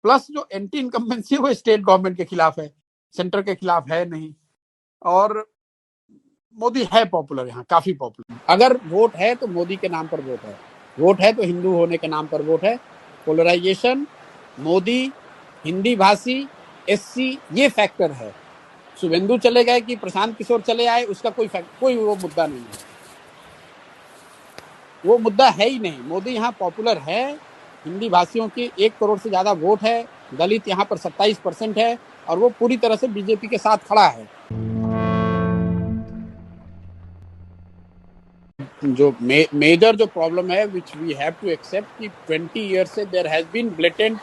Plus जो anti incumbency है वो स्टेट गवर्नमेंट के खिलाफ है, सेंटर के खिलाफ है नहीं। और मोदी है पॉपुलर, यहाँ काफी पॉपुलर। अगर वोट है तो मोदी के नाम पर वोट है, वोट है तो हिंदू होने के नाम पर वोट है। पोलराइजेशन, मोदी, हिंदी भाषी, एससी, ये फैक्टर है। शुभेंदु चले गए कि प्रशांत किशोर चले आए, उसका कोई वो मुद्दा नहीं है, वो मुद्दा है ही नहीं। मोदी यहाँ पॉपुलर है, हिंदी भाषियों की 1 करोड़ से ज्यादा वोट है, दलित यहाँ पर 27% है, और वो पूरी तरह से बीजेपी के साथ खड़ा है। जो मेजर जो प्रॉब्लम है which we have to accept कि 20 ईयर्स से there has been blatant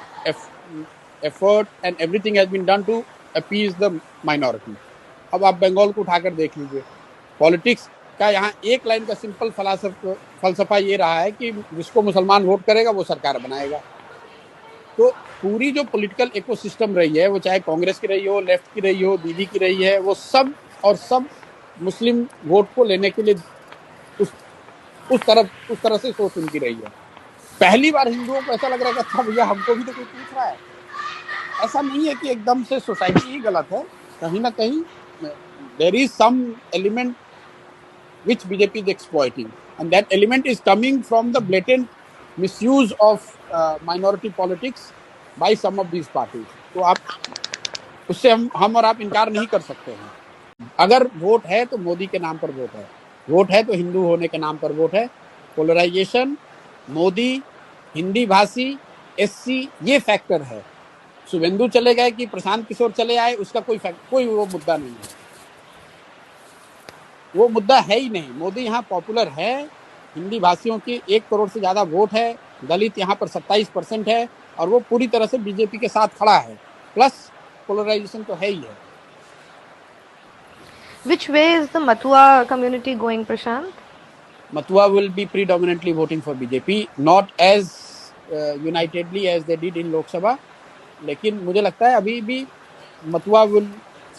effort and everything has been done to appease the minority. अब आप बंगाल को उठाकर देख लीजिए, पॉलिटिक्स का यहाँ एक लाइन का सिंपल फलसफा ये रहा है कि जिसको मुसलमान वोट करेगा वो सरकार बनाएगा। तो पूरी जो पॉलिटिकल इकोसिस्टम रही है, वो चाहे कांग्रेस की रही हो, लेफ्ट की रही हो, दीदी की रही है, वो सब मुस्लिम वोट को लेने के लिए उस तरह से सोच उनकी रही है। पहली बार हिंदुओं को ऐसा लग रहा है कि अच्छा भैया हमको भी तो कोई पूछ रहा है। ऐसा नहीं है कि एकदम से सोसाइटी ही गलत है, कहीं ना कहीं there is some element which BJP is exploiting, and that element is coming from the blatant misuse of minority politics by some of these parties. तो आप उससे हम और आप इनकार नहीं कर सकते हैं। अगर वोट है तो मोदी के नाम पर वोट है, वोट है तो हिंदू होने के नाम पर वोट है। पोलराइजेशन, मोदी, हिंदी भाषी, एससी, ये फैक्टर है। शुभेंदु चले गए कि प्रशांत किशोर चले आए, उसका कोई वो मुद्दा नहीं है, वो मुद्दा है ही नहीं। मोदी यहाँ पॉपुलर है, हिंदी भाषियों की 1 करोड़ से ज्यादा वोट है, दलित यहाँ पर 27% है, और वो पूरी तरह से बीजेपी के साथ खड़ा है। प्लस पोलराइजेशन तो है ही है। Which way is the Matua community going, Prashant? Matua will be predominantly voting for BJP, not as unitedly as they did in Lok Sabha, लेकिन मुझे लगता है अभी भी मथुआ विल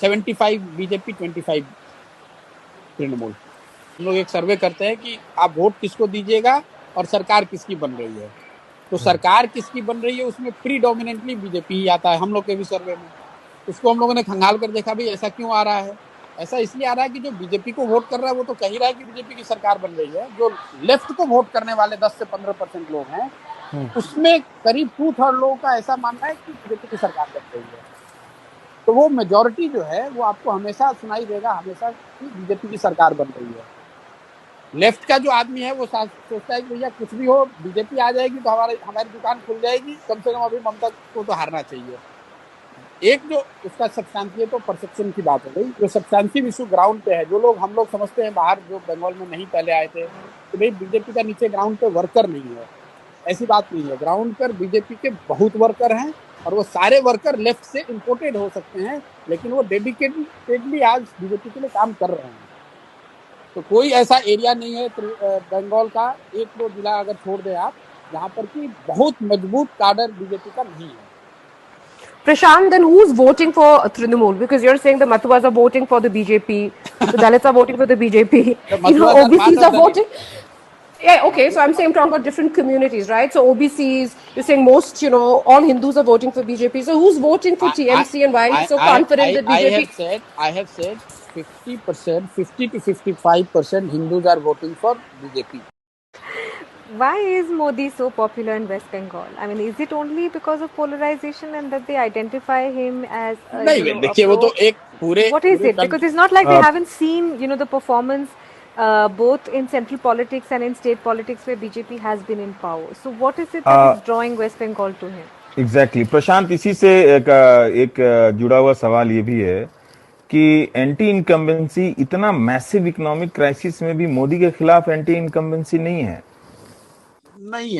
75 बीजेपी 25 तृणमूल। हम लोग एक सर्वे करते हैं कि आप वोट किसको दीजिएगा और सरकार किसकी बन रही है, तो सरकार किसकी बन रही है उसमें प्रीडोमिनेंटली बीजेपी ही आता है हम लोग के भी सर्वे में। उसको हम लोगों ने खंगाल कर देखा भी ऐसा क्यों आ रहा है। ऐसा इसलिए आ रहा है कि जो बीजेपी को वोट कर रहा है वो तो कह ही रहा है कि बीजेपी की सरकार बन रही है। जो लेफ्ट को वोट करने वाले 10 से 15% लोग हैं, उसमें करीब 2/3 लोगों का ऐसा मानना है कि बीजेपी की सरकार बन रही है। तो वो मेजॉरिटी जो है वो आपको हमेशा सुनाई देगा, हमेशा कि बीजेपी की सरकार बन रही है। लेफ्ट का जो आदमी है वो सोचता है कि भैया कुछ भी हो, बीजेपी आ जाएगी तो हमारी दुकान खुल जाएगी, कम से कम अभी ममता को तो हारना चाहिए। एक जो उसका सब्सटेंशियल तो परसेप्शन की बात हो गई, जो सब्सटेंशियल इशू ग्राउंड पे है, जो लोग हम लोग समझते हैं बाहर जो बंगाल में नहीं पहले आए थे तो भाई बीजेपी का नीचे ग्राउंड पे वर्कर नहीं है, ऐसी बात नहीं है। ग्राउंड पर बीजेपी के बहुत वर्कर हैं, और वो सारे वर्कर लेफ्ट से इंपोर्टेड हो सकते हैं, लेकिन वो डेडिकेटेडली आज बीजेपी के लिए काम कर रहे हैं। तो कोई ऐसा एरिया नहीं है बंगाल का, 1-2 जिला अगर छोड़ दें आप, जहाँ पर कि बहुत मजबूत काडर बीजेपी का नहीं है। Prashant, then who's voting for Trinamool? Because you're saying the Mathuas are voting for the BJP, the Dalits are voting for the BJP, OBCs are voting. Yeah, okay, so I'm saying I'm talking about different communities, right? So OBCs, you're saying most, all Hindus are voting for BJP. So who's voting for TMC and why are you so confident that BJP? I have said 50%, 50 to 55% Hindus are voting for BJP. Why is Modi so popular in West Bengal? I mean, is it only because of polarization and that they identify him as नहीं, देखिए वो तो एक पूरे what is it? Because it's not like we haven't seen, the performance both in central politics and in state politics where BJP has been in power. So what is it that is drawing West Bengal to him? Exactly. प्रशांत, इसी से एक जुड़ा हुआ सवाल ये भी है कि एंटी इनकम्बेंसी, इतना मैसिव इकोनॉमिक क्राइसिस में भी मोदी के खिलाफ एंटी इनकम्बेंसी नहीं है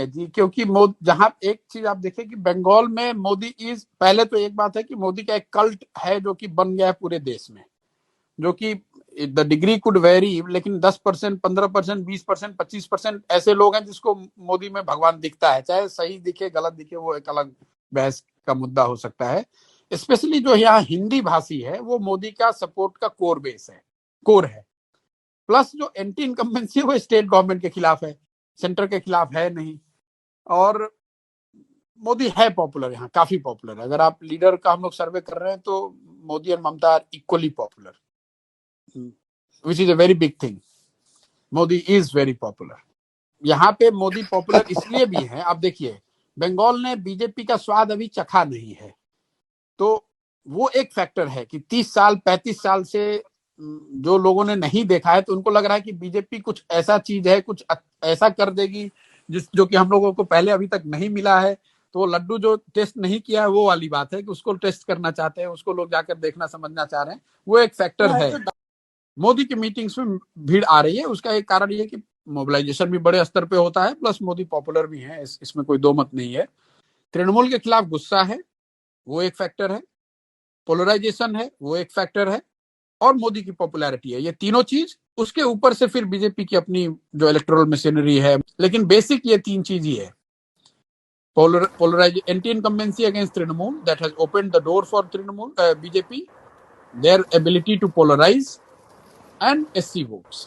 जी, क्योंकि जहां एक चीज आप देखें कि बंगाल में मोदी पहले तो एक बात है कि मोदी का एक कल्ट है जो कि बन गया है पूरे देश में, जो कि द डिग्री कुड वेरी, लेकिन 10%, 15%, 20%, 25% ऐसे लोग हैं जिसको मोदी में भगवान दिखता है। चाहे सही दिखे गलत दिखे वो एक अलग बहस का मुद्दा हो सकता है। स्पेशली जो यहाँ हिंदी भाषी है वो मोदी का सपोर्ट का कोर है। प्लस जो एंटी इनकम्बेंसी है वो स्टेट गवर्नमेंट के खिलाफ है, सेंटर के खिलाफ है नहीं। और मोदी है पॉपुलर, यहाँ काफी पॉपुलर। अगर आप लीडर का हम लोग सर्वे कर रहे हैं तो Modi and Mamata are equally popular, which is a very big thing. Modi is very popular. यहाँ पे मोदी पॉपुलर इसलिए भी है, आप देखिए बंगाल ने बीजेपी का स्वाद अभी चखा नहीं है, तो वो एक फैक्टर है कि 30 साल 35 साल से जो लोगों ने नहीं देखा है, तो उनको लग रहा है कि बीजेपी कुछ ऐसा चीज है, कुछ ऐसा कर देगी जो कि हम लोगों को पहले अभी तक नहीं मिला है। तो वो लड्डू जो टेस्ट नहीं किया है, वो वाली बात है कि उसको टेस्ट करना चाहते हैं, उसको लोग जाकर देखना समझना चाह रहे हैं, वो एक फैक्टर है। मोदी की मीटिंग्स में भीड़ आ रही है, उसका एक कारण ये कि मोबिलाइजेशन भी बड़े स्तर पे होता है, प्लस मोदी पॉपुलर भी है, इसमें कोई दो मत नहीं है। तृणमूल के खिलाफ गुस्सा है, वो एक फैक्टर है। पोलराइजेशन है, वो एक फैक्टर है। और मोदी की पॉपुलैरिटी है, ये तीनों चीज। उसके ऊपर से फिर बीजेपी की अपनी जो इलेक्टोरल मशीनरी है, लेकिन बेसिक ये तीन चीज ही है। Polarize anti-incumbency against Trinamool, that has opened the door for Trinamool BJP, their ability to polarize, and SC votes.